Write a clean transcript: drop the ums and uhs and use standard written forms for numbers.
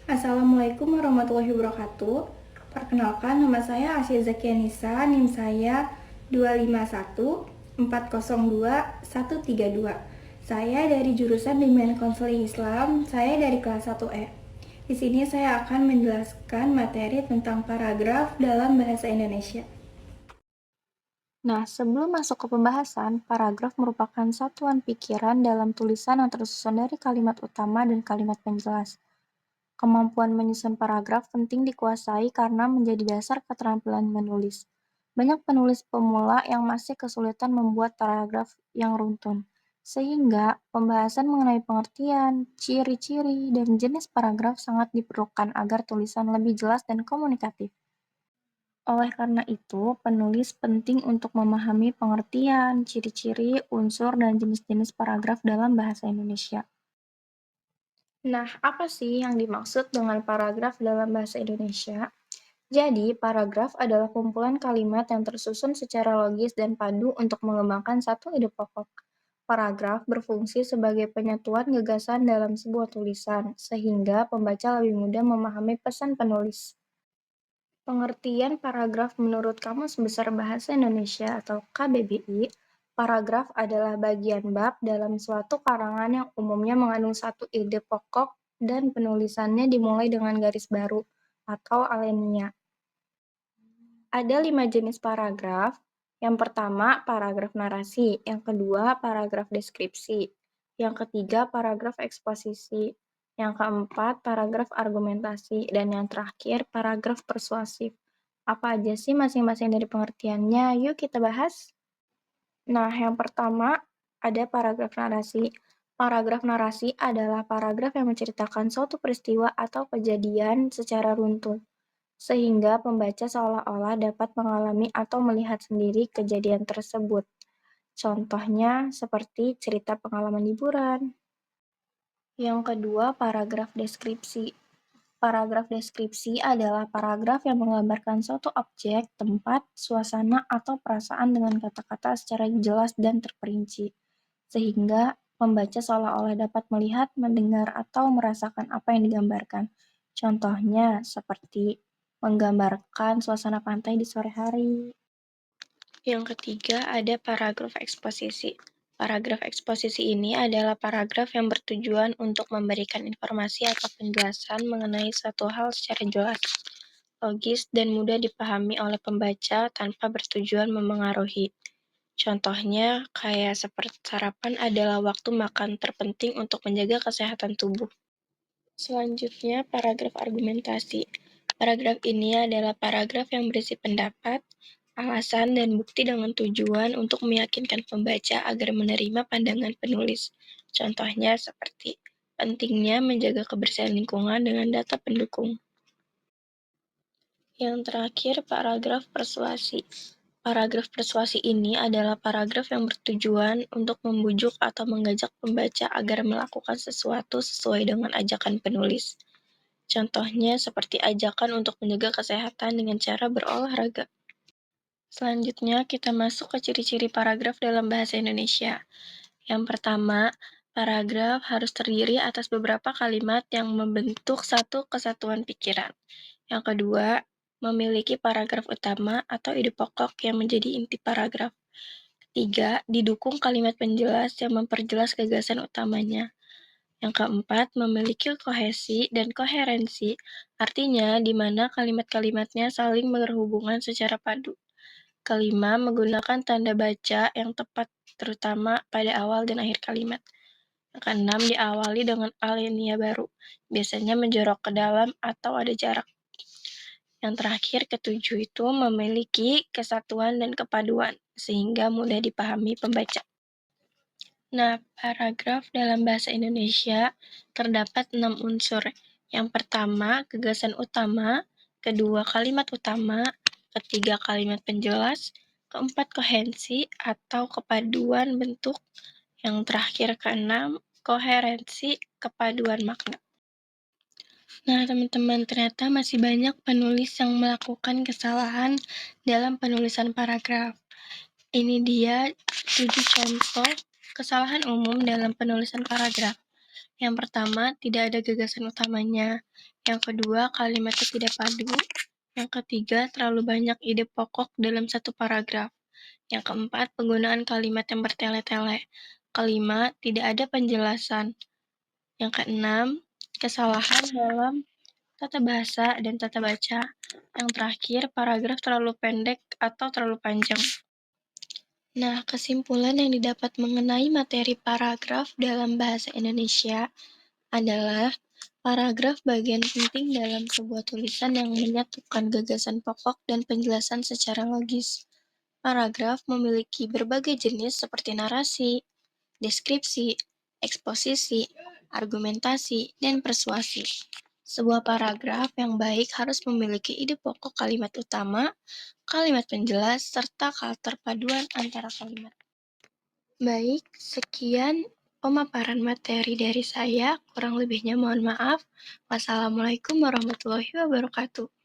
Assalamualaikum warahmatullahi wabarakatuh. Perkenalkan, nama saya Asya Zakianisa, NIM saya 251402132. Saya dari jurusan Bimbingan Konseling Islam, saya dari kelas 1E. Di sini saya akan menjelaskan materi tentang paragraf dalam bahasa Indonesia. Nah, sebelum masuk ke pembahasan, paragraf merupakan satuan pikiran dalam tulisan yang tersusun dari kalimat utama dan kalimat penjelas. Kemampuan menyusun paragraf penting dikuasai karena menjadi dasar keterampilan menulis. Banyak penulis pemula yang masih kesulitan membuat paragraf yang runtun, sehingga pembahasan mengenai pengertian, ciri-ciri, dan jenis paragraf sangat diperlukan agar tulisan lebih jelas dan komunikatif. Oleh karena itu, penulis penting untuk memahami pengertian, ciri-ciri, unsur, dan jenis-jenis paragraf dalam bahasa Indonesia. Nah, apa sih yang dimaksud dengan paragraf dalam bahasa Indonesia? Jadi, paragraf adalah kumpulan kalimat yang tersusun secara logis dan padu untuk mengembangkan satu ide pokok. Paragraf berfungsi sebagai penyatuan gagasan dalam sebuah tulisan, sehingga pembaca lebih mudah memahami pesan penulis. Pengertian paragraf menurut Kamus Besar Bahasa Indonesia atau KBBI, paragraf adalah bagian bab dalam suatu karangan yang umumnya mengandung satu ide pokok dan penulisannya dimulai dengan garis baru atau alinea. Ada 5 jenis paragraf. Yang pertama, paragraf narasi. Yang kedua, paragraf deskripsi. Yang ketiga, paragraf eksposisi. Yang keempat, paragraf argumentasi. Dan yang terakhir, paragraf persuasif. Apa aja sih masing-masing dari pengertiannya? Yuk kita bahas. Nah, yang pertama, ada paragraf narasi. Paragraf narasi adalah paragraf yang menceritakan suatu peristiwa atau kejadian secara runtun, sehingga pembaca seolah-olah dapat mengalami atau melihat sendiri kejadian tersebut. Contohnya seperti cerita pengalaman liburan. Yang kedua, paragraf deskripsi. Paragraf deskripsi adalah paragraf yang menggambarkan suatu objek, tempat, suasana, atau perasaan dengan kata-kata secara jelas dan terperinci, sehingga pembaca seolah-olah dapat melihat, mendengar, atau merasakan apa yang digambarkan. Contohnya seperti menggambarkan suasana pantai di sore hari. Yang ketiga, ada paragraf eksposisi. Paragraf eksposisi ini adalah paragraf yang bertujuan untuk memberikan informasi atau penjelasan mengenai suatu hal secara jelas, logis, dan mudah dipahami oleh pembaca tanpa bertujuan memengaruhi. Contohnya, kayak seperti sarapan adalah waktu makan terpenting untuk menjaga kesehatan tubuh. Selanjutnya, paragraf argumentasi. Paragraf ini adalah paragraf yang berisi pendapat, alasan, dan bukti dengan tujuan untuk meyakinkan pembaca agar menerima pandangan penulis. Contohnya seperti pentingnya menjaga kebersihan lingkungan dengan data pendukung. Yang terakhir, paragraf persuasi. Paragraf persuasi ini adalah paragraf yang bertujuan untuk membujuk atau mengajak pembaca agar melakukan sesuatu sesuai dengan ajakan penulis. Contohnya seperti ajakan untuk menjaga kesehatan dengan cara berolahraga. Selanjutnya, kita masuk ke ciri-ciri paragraf dalam bahasa Indonesia. Yang pertama, paragraf harus terdiri atas beberapa kalimat yang membentuk satu kesatuan pikiran. Yang kedua, memiliki paragraf utama atau ide pokok yang menjadi inti paragraf. Ketiga, didukung kalimat penjelas yang memperjelas gagasan utamanya. Yang keempat, memiliki kohesi dan koherensi, artinya di mana kalimat-kalimatnya saling berhubungan secara padu. Kelima, menggunakan tanda baca yang tepat, terutama pada awal dan akhir kalimat. Yang keenam, diawali dengan alinea baru, biasanya menjorok ke dalam atau ada jarak. Yang terakhir, ketujuh itu memiliki kesatuan dan kepaduan, sehingga mudah dipahami pembaca. Nah, paragraf dalam bahasa Indonesia terdapat 6 unsur. Yang pertama, gagasan utama, kedua, kalimat utama, ketiga, kalimat penjelas, keempat, kohensi atau kepaduan bentuk, yang terakhir keenam, koherensi, kepaduan makna. Nah, teman-teman, ternyata masih banyak penulis yang melakukan kesalahan dalam penulisan paragraf. Ini dia 7 contoh kesalahan umum dalam penulisan paragraf. Yang pertama, tidak ada gagasan utamanya. Yang kedua, kalimatnya tidak padu. Yang ketiga, terlalu banyak ide pokok dalam satu paragraf. Yang keempat, penggunaan kalimat yang bertele-tele. Kelima, tidak ada penjelasan. Yang keenam, kesalahan dalam tata bahasa dan tata baca. Yang terakhir, paragraf terlalu pendek atau terlalu panjang. Nah, kesimpulan yang didapat mengenai materi paragraf dalam bahasa Indonesia adalah paragraf bagian penting dalam sebuah tulisan yang menyatukan gagasan pokok dan penjelasan secara logis. Paragraf memiliki berbagai jenis seperti narasi, deskripsi, eksposisi, argumentasi, dan persuasi. Sebuah paragraf yang baik harus memiliki ide pokok kalimat utama, kalimat penjelas, serta keterpaduan antara kalimat. Baik, sekian pemaparan materi dari saya. Kurang lebihnya mohon maaf. Wassalamualaikum warahmatullahi wabarakatuh.